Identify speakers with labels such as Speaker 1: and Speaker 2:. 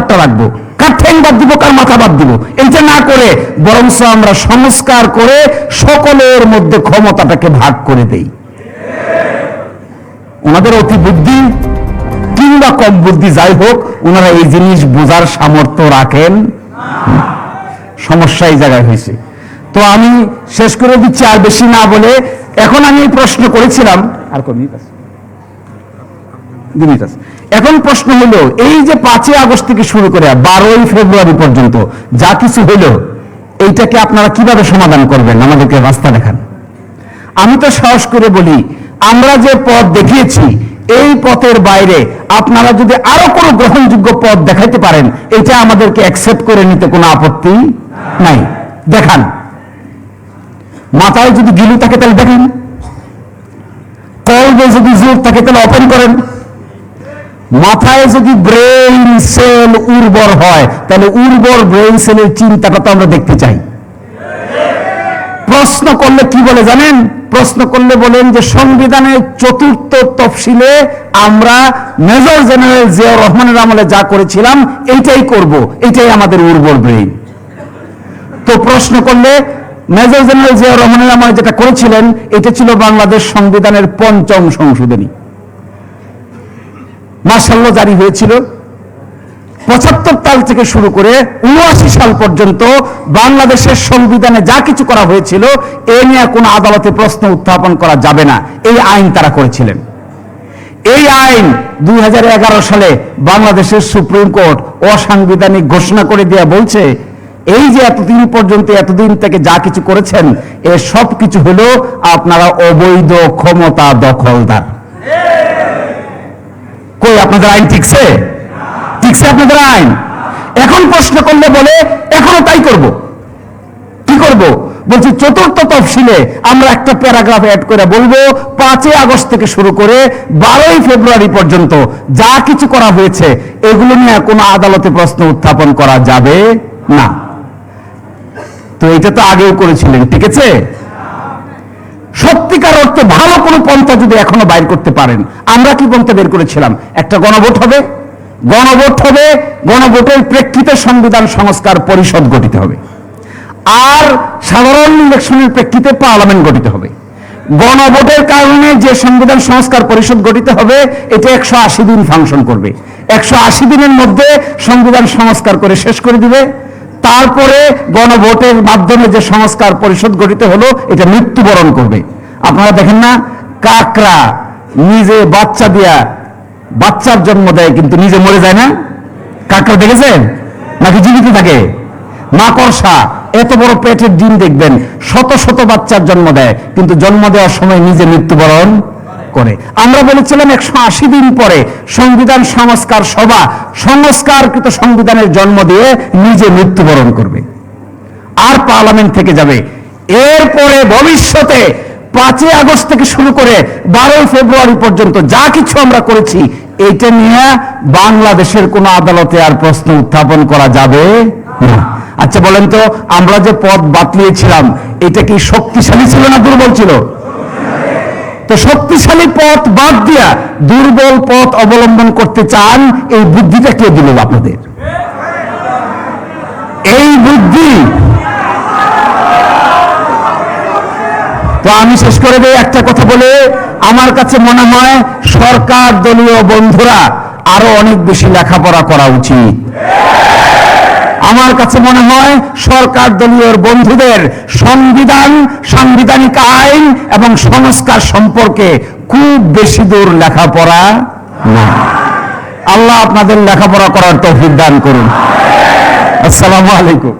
Speaker 1: ব্যাপারটা রাখবো, কার ঠ্যাং বাদ দিব, কার মাথা বাদ দিব, এইটা না করে বরঞ্চ আমরা সংস্কার করে সকলের মধ্যে ক্ষমতাটাকে ভাগ করে দেই। ওনাদের অতি বুদ্ধি কিংবা কম বুদ্ধি যাই হোক, ওনারা এই জিনিস বোঝার সামর্থ্য রাখেন। সমস্যা এই জায়গায় হয়েছে। তো আমি শেষ করে দিচ্ছি আর বেশি না বলে। এখন আমি প্রশ্ন করেছিলাম, আর কোন মিনিট আছে, 2 মিনিট আছে। এখন প্রশ্ন হলো, এই যে 5ই আগস্ট থেকে শুরু করে 12ই ফেব্রুয়ারি পর্যন্ত যা কিছু হলো, এইটাকে আপনারা কিভাবে সমাধান করবেন? আমাদেরকে রাস্তা দেখান। আমি তো সাহস করে বলি, আমরা যে পথ দেখিয়েছি এই পথের বাইরে আপনারা যদি আরো কোনো গ্রহণযোগ্য পথ দেখাইতে পারেন, এটা আমাদেরকে অ্যাকসেপ্ট করে নিতে কোনো আপত্তি নাই। দেখান। মাথায় যদি গিলু থাকে তাহলে দেখেন, কলবে যদি জোর থাকে তাহলে ওপেন করেন। মাথায় যদি ব্রেইন সেল উর্বর হয় তাহলে উর্বর ব্রেইন সেলের চিন্তাটা তো আমরা দেখতে চাই। প্রশ্ন করলে কি বলে জানেন? প্রশ্ন করলে বলেন যে সংবিধানের 4র্থ তফসিলে আমরা মেজর জেনারেল জিয়াউর রহমানের আমলে যা করেছিলাম এইটাই করব, এটাই আমাদের উর্বর ব্রেইন। তো প্রশ্ন করলে মেজর জেনারেল জিয়াউর রহমানের আমলে যেটা করেছিলেন এটা ছিল বাংলাদেশ সংবিধানের 5ম সংশোধনী। মাশাআল্লাহ জারি হয়েছিল 75 সাল থেকে শুরু করে 79 সাল পর্যন্ত বাংলাদেশের সংবিধানে যা কিছু করা হয়েছিল এ নিয়ে কোনো আদালতে প্রশ্ন উত্থাপন করা যাবে না, এই আইন তারা করেছিলেন। এই আইন 2011 সালে বাংলাদেশের সুপ্রিম কোর্ট অসাংবিধানিক ঘোষণা করে দিয়ে বলছে, এই যে এতদিন পর্যন্ত এতদিন থেকে যা কিছু করেছেন এ সব কিছু হলো আপনারা অবৈধ ক্ষমতা দখলদার। কই আপনাদের আইন ঠিকছে? ঠিকছে আপনাদের আইন? এখন প্রশ্ন করলে বলে এখনো তাই করব। কি করব? বলছি 4র্থ তফসিলে আমরা একটা প্যারাগ্রাফ অ্যাড করে বলবো 5ই আগস্ট থেকে শুরু করে 12ই ফেব্রুয়ারি পর্যন্ত যা কিছু করা হয়েছে এগুলো নিয়ে কোনো আদালতে প্রশ্ন উত্থাপন করা যাবে না। তো এটা তো আগেও করেছিলেন, ঠিক আছে? সত্যিকার অর্থে ভালো কোনো পন্থা যদি এখনো বাইর করতে পারেন, আমরা কি পন্থা বের করেছিলাম? একটা গণভোট হবে, গণভোটের প্রেক্ষিতে সংবিধান সংস্কার পরিষদ গঠিত হবে, আর সাধারণ ইলেকশনের প্রেক্ষিতে পার্লামেন্ট গঠিত হবে। গণভোটের কারণে যে সংবিধান সংস্কার পরিষদ গঠিত হবে এটা 180 দিন ফাংশন করবে। 180 দিনের মধ্যে সংবিধান সংস্কার করে শেষ করে দিবে। তারপরে গণভোটের মাধ্যমে যে সংস্কার পরিষদ গঠিত হলো এটা মৃত্যুবরণ করবে। আপনারা দেখেন না, কাকড়া নিজে বাচ্চা দিয়া বাচ্চার জন্ম দেয় কিন্তু নিজে মরে যায় না? কাকড়া দেখেছেন নাকি জীবিত থাকে? মাকড়সা এত বড় পেটের ডিম দেখবেন, শত শত বাচ্চার জন্ম দেয় কিন্তু জন্ম দেওয়ার সময় নিজে মৃত্যুবরণ করে। আমরা বলেছিলাম 180 দিন পরে সংবিধান সংস্কার সভা সংস্কারকৃত সংবিধানের জন্ম দিয়ে নিজে মৃত্যুবরণ করবে, আর পার্লামেন্ট থেকে যাবে। এরপরে ভবিষ্যতে 5ই আগস্ট থেকে শুরু করে 12ই ফেব্রুয়ারি পর্যন্ত যা কিছু আমরা করেছি এইটা নিয়ে বাংলাদেশের কোনো আদালতে আর প্রশ্ন উত্থাপন করা যাবে না। আচ্ছা বলেন তো, আমরা যে পথ বাতলিয়েছিলাম এটা কি শক্তিশালী ছিল না দুর্বল ছিল? তো শক্তিশালী পথ বাদ দিয়া দুর্বল পথ অবলম্বন করতে চান, এই বুদ্ধিটা কে দিল আপনাদের? এই বুদ্ধি তো আমি শেষ করে দেই একটা কথা বলে, আমার কাছে মনে হয় সরকার দলীয় বন্ধুরা আরো অনেক বেশি লেখাপড়া করা উচিত। আমার কাছে মনে হয় সরকার দলীয় বন্ধুদের সংবিধান, সাংবিধানিক আইন এবং সংস্কার সম্পর্কে খুব বেশি দূর লেখাপড়া না। আল্লাহ আপনাদের লেখাপড়া করার তৌফিক দান করুন। আসসালামু আলাইকুম।